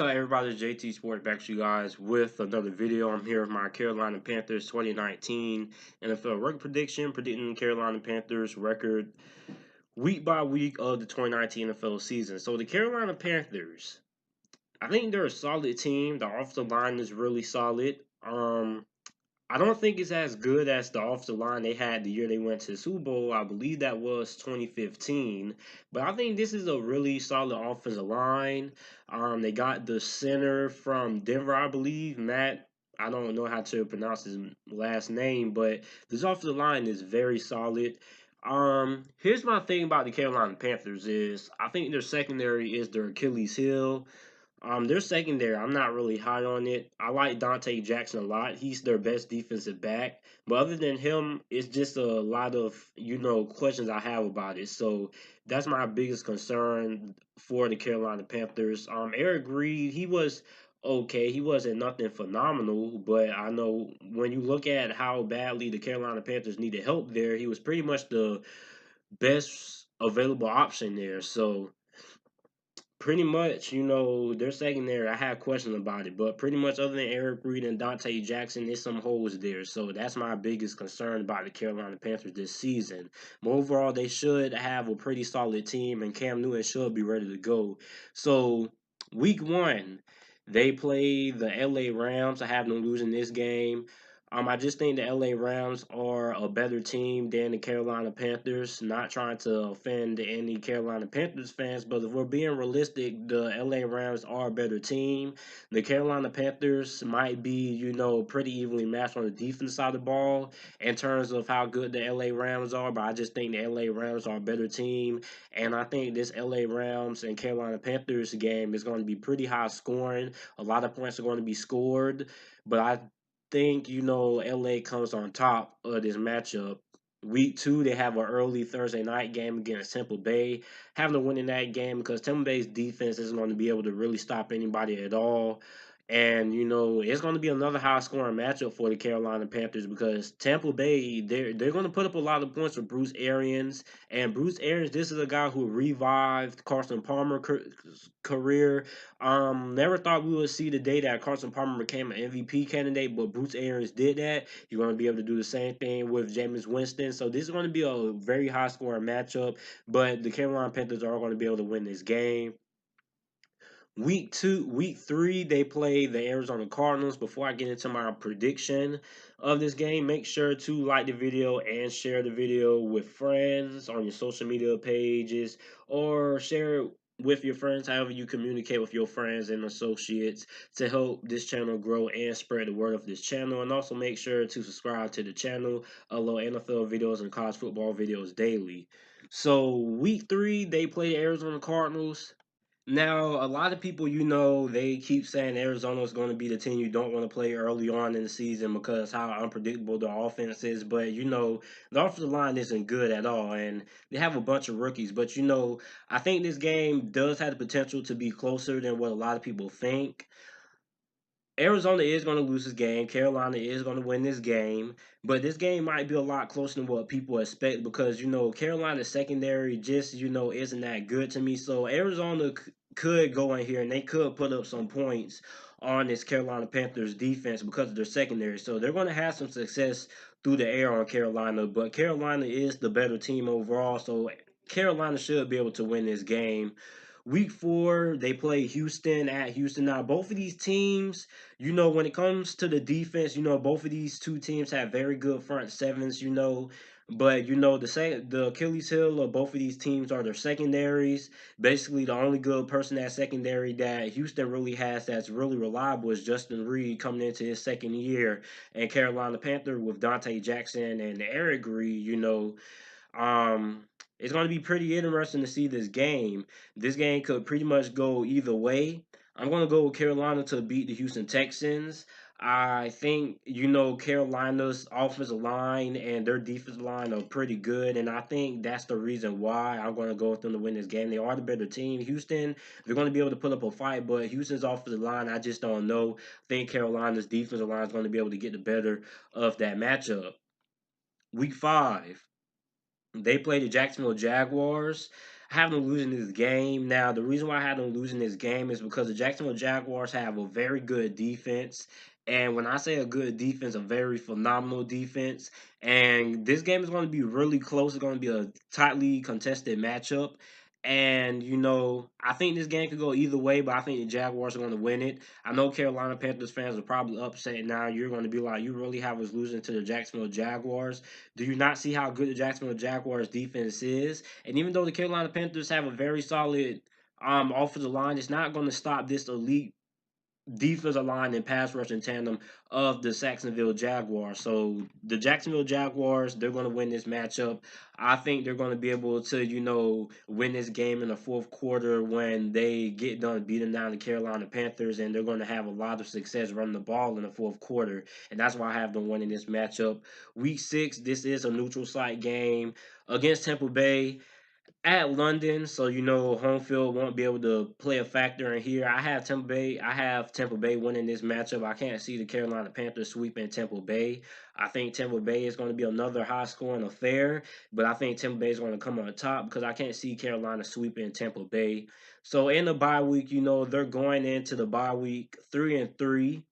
What's up, everybody? It's JT Sports back to you guys with another video. I'm here with my Carolina Panthers 2019 NFL record prediction, predicting Carolina Panthers record week by week of the 2019 NFL season. So the Carolina Panthers, I think they're a solid team. The offensive line is really solid. I don't think it's as good as the offensive line they had the year they went to the Super Bowl. I believe that was 2015. But I think this is a really solid offensive line. They got the center from Denver, I believe, Matt. I don't know how to pronounce his last name, but this offensive line is very solid. Here's my thing about the Carolina Panthers is I think their secondary is their Achilles heel. Their secondary, I'm not really high on it. I like Dante Jackson a lot. He's their best defensive back. But other than him, it's just a lot of, questions I have about it. So that's my biggest concern for the Carolina Panthers. Eric Reed, he was okay. He wasn't nothing phenomenal, but I know when you look at how badly the Carolina Panthers needed help there, he was pretty much the best available option there. So pretty much, their secondary, I have questions about it, but pretty much other than Eric Reed and Dante Jackson, there's some holes there. So that's my biggest concern about the Carolina Panthers this season. But overall, they should have a pretty solid team, and Cam Newton should be ready to go. So week one, they play the LA Rams. I have them losing this game. I just think the LA Rams are a better team than the Carolina Panthers. Not trying to offend any Carolina Panthers fans, but if we're being realistic, the LA Rams are a better team. The Carolina Panthers might be, pretty evenly matched on the defense side of the ball in terms of how good the LA Rams are, but I just think the LA Rams are a better team. And I think this LA Rams and Carolina Panthers game is going to be pretty high scoring. A lot of points are going to be scored, but I think LA comes on top of this matchup. Week two, they have an early Thursday night game against Tampa Bay. Having to win in that game because Tampa Bay's defense isn't going to be able to really stop anybody at all. And it's going to be another high scoring matchup for the Carolina Panthers because Tampa Bay they're going to put up a lot of points with Bruce Arians. And Bruce Arians, this is a guy who revived Carson Palmer's career. Never thought we would see the day that Carson Palmer became an MVP candidate, but Bruce Arians did that. You're going to be able to do the same thing with Jameis Winston. So this is going to be a very high scoring matchup, but the Carolina Panthers are going to be able to win this game. Week three, they play the Arizona Cardinals. Before I get into my prediction of this game, make sure to like the video and share the video with friends on your social media pages or share it with your friends, however you communicate with your friends and associates to help this channel grow and spread the word of this channel. And also make sure to subscribe to the channel. Upload NFL videos and college football videos daily. So week three, they play the Arizona Cardinals. Now, a lot of people, they keep saying Arizona is going to be the team you don't want to play early on in the season because how unpredictable the offense is. But, the offensive line isn't good at all, and they have a bunch of rookies. But, I think this game does have the potential to be closer than what a lot of people think. Arizona is going to lose this game. Carolina is going to win this game. But this game might be a lot closer than what people expect because, Carolina's secondary just, isn't that good to me. So Arizona could go in here and they could put up some points on this Carolina Panthers defense because of their secondary. So they're going to have some success through the air on Carolina. But Carolina is the better team overall. So Carolina should be able to win this game. Week four, they play Houston at Houston. Now, both of these teams, when it comes to the defense, both of these two teams have very good front sevens, but the Achilles heel of both of these teams are their secondaries. Basically, the only good person at secondary that Houston really has that's really reliable is Justin Reed coming into his second year, and Carolina Panther with Dante Jackson and Eric Reed, um, it's going to be pretty interesting to see this game. This game could pretty much go either way. I'm going to go with Carolina to beat the Houston Texans. I think, Carolina's offensive line and their defensive line are pretty good, and I think that's the reason why I'm going to go with them to win this game. They are the better team. Houston, they're going to be able to put up a fight, but Houston's offensive line, I just don't know. I think Carolina's defensive line is going to be able to get the better of that matchup. Week five. They play the Jacksonville Jaguars. I have them losing this game. Now, the reason why I have them losing this game is because the Jacksonville Jaguars have a very good defense. And when I say a good defense, a very phenomenal defense. And this game is going to be really close. It's going to be a tightly contested matchup. And, I think this game could go either way, but I think the Jaguars are going to win it. I know Carolina Panthers fans are probably upset now. You're going to be like, you really have us losing to the Jacksonville Jaguars. Do you not see how good the Jacksonville Jaguars defense is? And even though the Carolina Panthers have a very solid offensive line, it's not going to stop this elite defensive line and pass rush in tandem of the Jacksonville Jaguars. So the Jacksonville Jaguars, they're going to win this matchup. I think they're going to be able to, win this game in the fourth quarter when they get done beating down the Carolina Panthers, and they're going to have a lot of success running the ball in the fourth quarter. And that's why I have them winning this matchup. Week 6, this is a neutral site game against Tampa Bay at London, so home field won't be able to play a factor in here. I have Tampa Bay winning this matchup. I can't see the Carolina Panthers sweeping Tampa Bay. I think Tampa Bay is going to be another high scoring affair, but I think Tampa Bay is going to come on top because I can't see Carolina sweeping Tampa Bay. So in the bye week, they're going into the bye week 3-3.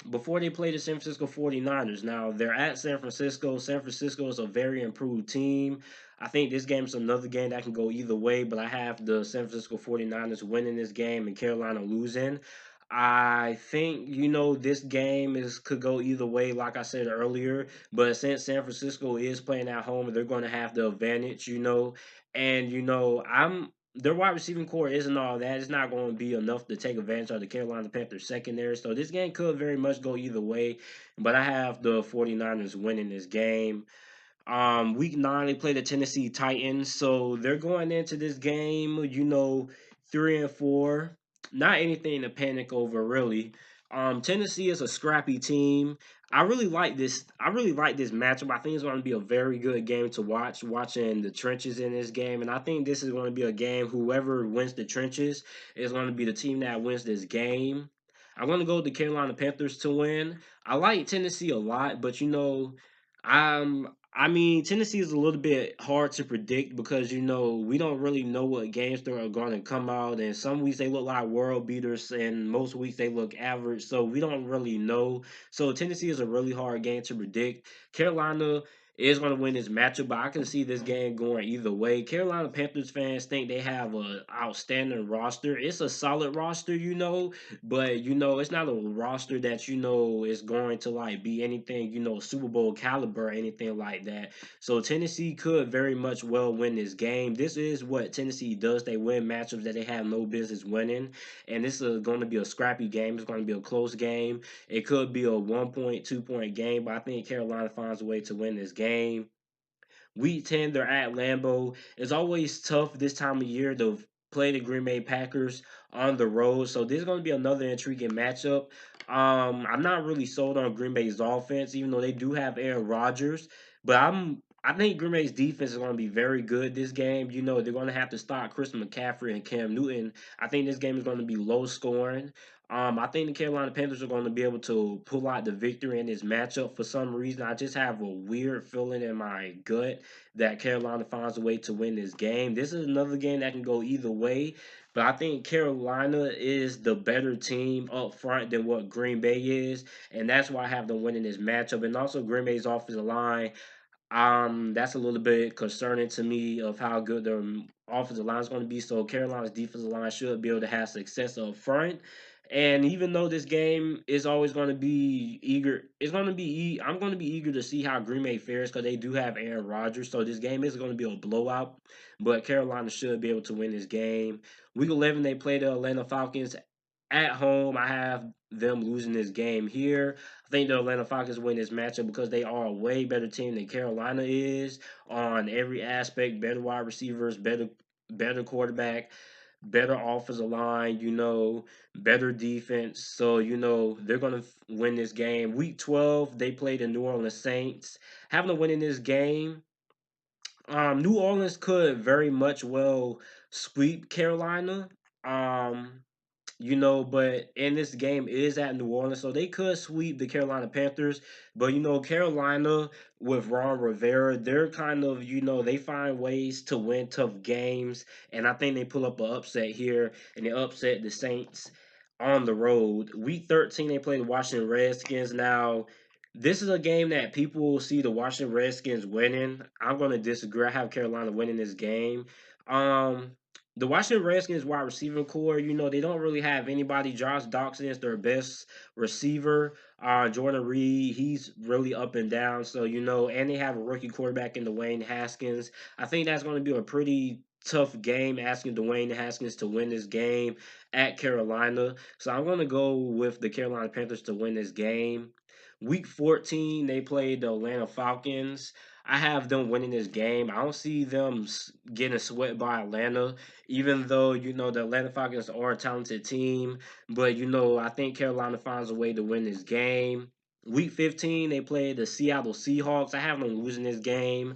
Before they play the San Francisco 49ers. Now they're at San Francisco. San Francisco is a very improved team. I think this game is another game that can go either way, but I have the San Francisco 49ers winning this game and Carolina losing. I think this game is could go either way, like I said earlier. But since San Francisco is playing at home, they're going to have the advantage, and I'm their wide receiving core isn't all that. It's not going to be enough to take advantage of the Carolina Panthers secondary. So this game could very much go either way. But I have the 49ers winning this game. Week 9 they play the Tennessee Titans, so they're going into this game, 3-4. Not anything to panic over, really. Tennessee is a scrappy team. I really like this. I really like this matchup. I think it's going to be a very good game to watch. Watching the trenches in this game, and I think this is going to be a game. Whoever wins the trenches is going to be the team that wins this game. I'm going to go with the Carolina Panthers to win. I like Tennessee a lot, but I mean, Tennessee is a little bit hard to predict because we don't really know what games they're going to come out, and some weeks they look like world beaters, and most weeks they look average. So we don't really know. So Tennessee is a really hard game to predict. Carolina is going to win this matchup, but I can see this game going either way. Carolina Panthers fans think they have an outstanding roster. It's a solid roster, but it's not a roster that is going to like be anything, Super Bowl caliber or anything like that. So Tennessee could very much well win this game. This is what Tennessee does. They win matchups that they have no business winning. And this is going to be a scrappy game. It's going to be a close game. It could be a 1 point, 2 point game, but I think Carolina finds a way to win this game. Week 10, they're at Lambeau. It's always tough this time of year to play the Green Bay Packers on the road. So this is going to be another intriguing matchup. I'm not really sold on Green Bay's offense, even though they do have Aaron Rodgers. But I think Green Bay's defense is going to be very good this game. They're going to have to stop Chris McCaffrey and Cam Newton. I think this game is going to be low scoring. I think the Carolina Panthers are going to be able to pull out the victory in this matchup for some reason. I just have a weird feeling in my gut that Carolina finds a way to win this game. This is another game that can go either way, but I think Carolina is the better team up front than what Green Bay is, and that's why I have them winning this matchup. And also Green Bay's offensive line, that's a little bit concerning to me of how good their offensive line is going to be. So Carolina's defensive line should be able to have success up front. And even though this game is always going to be eager, I'm going to be eager to see how Green Bay fares because they do have Aaron Rodgers. So this game is going to be a blowout, but Carolina should be able to win this game. Week 11, they play the Atlanta Falcons at home. I have them losing this game here. I think the Atlanta Falcons win this matchup because they are a way better team than Carolina is on every aspect. Better wide receivers, better quarterback, better offensive line, better defense. So, they're going to win this game. Week 12, they play the New Orleans Saints. Having to win in this game, New Orleans could very much well sweep Carolina. Um, but in this game it is at New Orleans, so they could sweep the Carolina Panthers. But Carolina with Ron Rivera, they're kind of, they find ways to win tough games, and I think they pull up an upset here, and they upset the Saints on the road. Week 13, they play the Washington Redskins. Now, this is a game that people will see the Washington Redskins winning. I'm going to disagree. I have Carolina winning this game. Um, the Washington Redskins wide receiving core, they don't really have anybody. Josh Doxson is their best receiver. Jordan Reed, he's really up and down. So, and they have a rookie quarterback in Dwayne Haskins. I think that's going to be a pretty tough game, asking Dwayne Haskins to win this game at Carolina. So I'm going to go with the Carolina Panthers to win this game. Week 14, they played the Atlanta Falcons. I have them winning this game. I don't see them getting swept by Atlanta, even though, the Atlanta Falcons are a talented team. But, I think Carolina finds a way to win this game. Week 15, they played the Seattle Seahawks. I have them losing this game.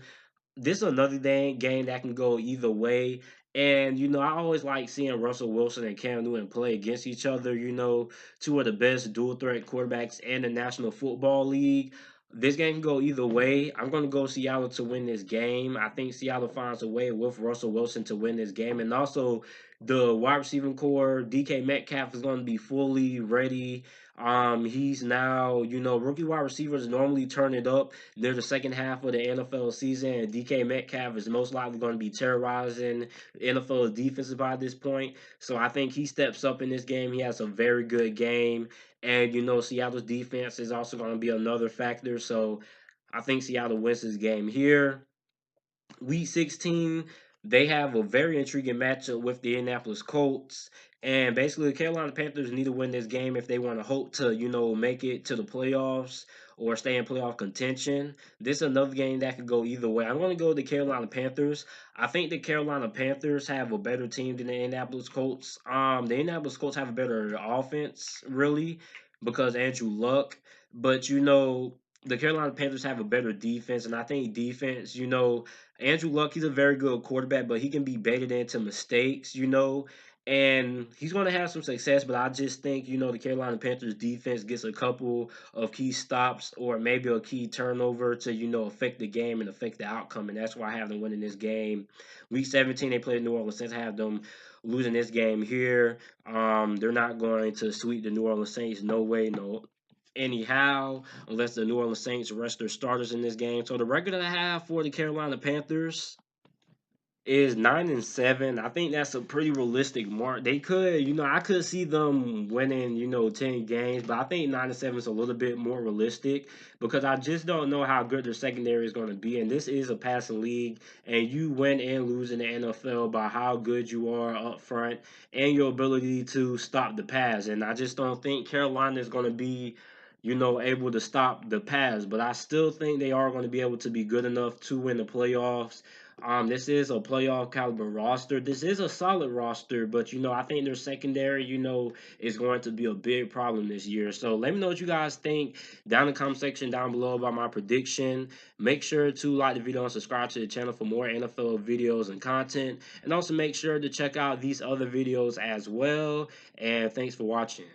This is another game that can go either way. And I always like seeing Russell Wilson and Cam Newton play against each other. Two of the best dual threat quarterbacks in the National Football League. This game can go either way. I'm going to go Seattle to win this game. I think Seattle finds a way with Russell Wilson to win this game. And also, the wide receiving core, DK Metcalf, is going to be fully ready. He's now, rookie wide receivers normally turn it up near the second half of the NFL season, and DK Metcalf is most likely going to be terrorizing NFL defenses by this point. So I think he steps up in this game. He has a very good game. And, Seattle's defense is also going to be another factor. So I think Seattle wins this game here. Week 16, they have a very intriguing matchup with the Indianapolis Colts. And basically, the Carolina Panthers need to win this game if they want to hope to, make it to the playoffs or stay in playoff contention. This is another game that could go either way. I'm going to go with the Carolina Panthers. I think the Carolina Panthers have a better team than the Indianapolis Colts. The Indianapolis Colts have a better offense, really, because Andrew Luck. But, the Carolina Panthers have a better defense, and I think defense, Andrew Luck, he's a very good quarterback, but he can be baited into mistakes, and he's going to have some success. But I just think, the Carolina Panthers defense gets a couple of key stops or maybe a key turnover to, affect the game and affect the outcome. And that's why I have them winning this game. Week 17, they play New Orleans Saints. I have them losing this game here. They're not going to sweep the New Orleans Saints. No way, no anyhow, unless the New Orleans Saints rest their starters in this game. So the record that I have for the Carolina Panthers is 9-7. I think that's a pretty realistic mark. They could, I could see them winning, 10 games, but I think 9-7 is a little bit more realistic because I just don't know how good their secondary is going to be. And this is a passing league, and you win and lose in the NFL by how good you are up front and your ability to stop the pass. And I just don't think Carolina is going to be able to stop the pass, but I still think they are going to be able to be good enough to win the playoffs. This is a playoff caliber roster. This is a solid roster, but I think their secondary, is going to be a big problem this year. So let me know what you guys think down in the comment section down below about my prediction. Make sure to like the video and subscribe to the channel for more NFL videos and content. And also make sure to check out these other videos as well. And thanks for watching.